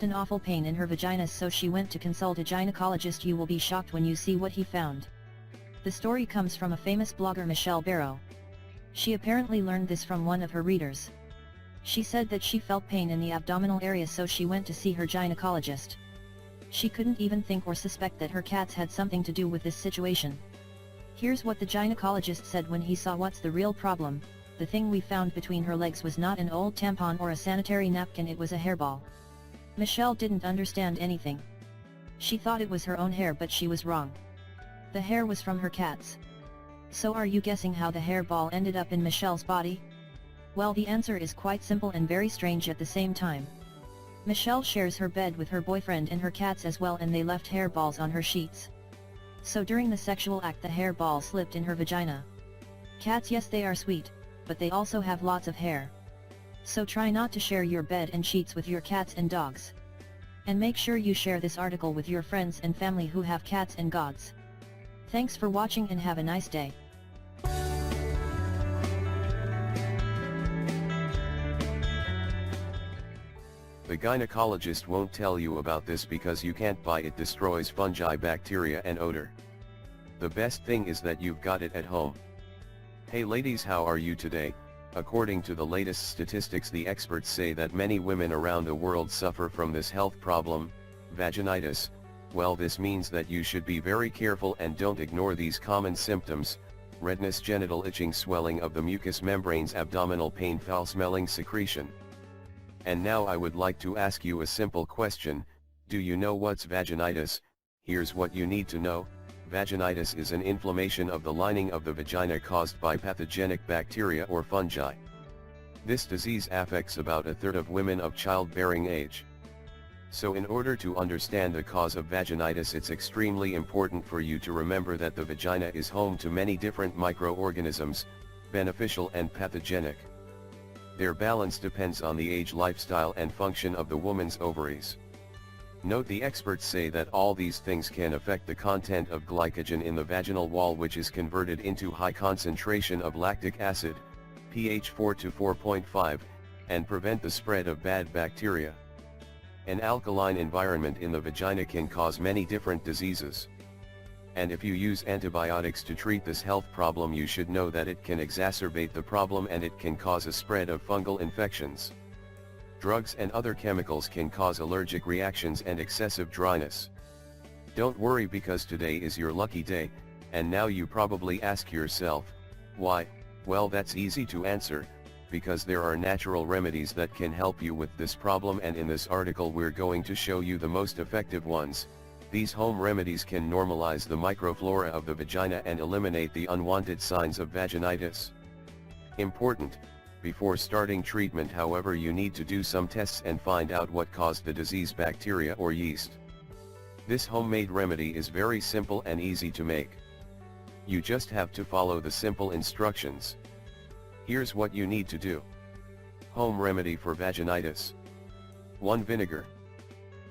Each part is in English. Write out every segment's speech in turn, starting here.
An awful pain in her vagina, so she went to consult a gynecologist. You will be shocked when you see what he found. The story comes from a famous blogger, Michelle Barrow. She apparently learned this from one of her readers. She said that she felt pain in the abdominal area, so she went to see her gynecologist. She couldn't even think or suspect that her cats had something to do with this situation. Here's what the gynecologist said when he saw what's the real problem. The thing we found between her legs was not an old tampon or a sanitary napkin, it was a hairball. Michelle didn't understand anything. She thought it was her own hair, but she was wrong. The hair was from her cats. So are you guessing how the hairball ended up in Michelle's body? Well, the answer is quite simple and very strange at the same time. Michelle shares her bed with her boyfriend and her cats as well, and they left hairballs on her sheets. So during the sexual act, the hairball slipped in her vagina. Cats, yes, they are sweet, but they also have lots of hair. So try not to share your bed and sheets with your cats and dogs. And make sure you share this article with your friends and family who have cats and dogs. Thanks for watching and have a nice day. The gynecologist won't tell you about this because you can't buy it. Destroys fungi, bacteria and odor. The best thing is that you've got it at home. Hey ladies, how are you today? According to the latest statistics, the experts say that many women around the world suffer from this health problem, vaginitis. Well, this means that you should be very careful and don't ignore these common symptoms: redness, genital itching, swelling of the mucous membranes, abdominal pain, foul-smelling secretion. And now I would like to ask you a simple question: do you know what's vaginitis? Here's what you need to know. Vaginitis is an inflammation of the lining of the vagina caused by pathogenic bacteria or fungi. This disease affects about a third of women of childbearing age. So in order to understand the cause of vaginitis, it's extremely important for you to remember that the vagina is home to many different microorganisms, beneficial and pathogenic. Their balance depends on the age, lifestyle and function of the woman's ovaries. Note, the experts say that all these things can affect the content of glycogen in the vaginal wall, which is converted into high concentration of lactic acid, pH 4 to 4.5, and prevent the spread of bad bacteria. An alkaline environment in the vagina can cause many different diseases. And if you use antibiotics to treat this health problem, you should know that it can exacerbate the problem and it can cause a spread of fungal infections. Drugs and other chemicals can cause allergic reactions and excessive dryness. Don't worry, because today is your lucky day. And now you probably ask yourself, why? Well, that's easy to answer, because there are natural remedies that can help you with this problem, and in this article we're going to show you the most effective ones. These home remedies can normalize the microflora of the vagina and eliminate the unwanted signs of vaginitis. Important: before starting treatment, however, you need to do some tests and find out what caused the disease, bacteria or yeast. This homemade remedy is very simple and easy to make. You just have to follow the simple instructions. Here's what you need to do. Home remedy for vaginitis. 1. Vinegar.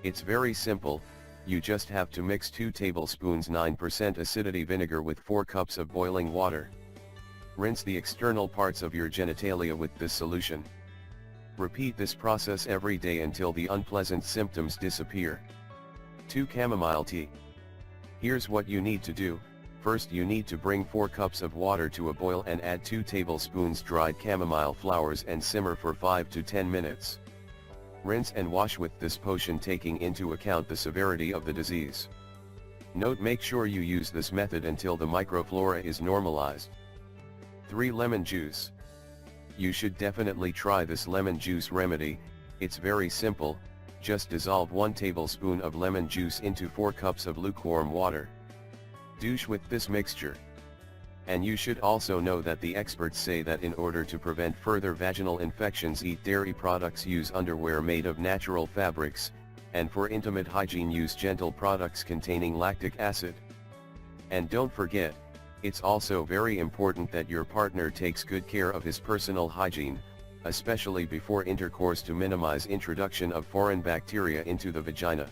It's very simple. You just have to mix 2 tablespoons 9% acidity vinegar with 4 cups of boiling water. Rinse the external parts of your genitalia with this solution. Repeat this process every day until the unpleasant symptoms disappear. 2. Chamomile tea. Here's what you need to do. First, you need to bring 4 cups of water to a boil and add 2 tablespoons dried chamomile flowers and simmer for 5 to 10 minutes. Rinse and wash with this potion, taking into account the severity of the disease. Note: make sure you use this method until the microflora is normalized. 3. Lemon juice. You should definitely try this lemon juice remedy. It's very simple. Just dissolve 1 tablespoon of lemon juice into 4 cups of lukewarm water. Douche with this mixture. And you should also know that the experts say that in order to prevent further vaginal infections, eat dairy products, use underwear made of natural fabrics, and for intimate hygiene, use gentle products containing lactic acid. And don't forget, it's also very important that your partner takes good care of his personal hygiene, especially before intercourse, to minimize introduction of foreign bacteria into the vagina.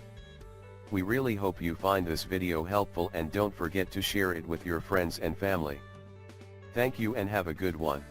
We really hope you find this video helpful and don't forget to share it with your friends and family. Thank you and have a good one.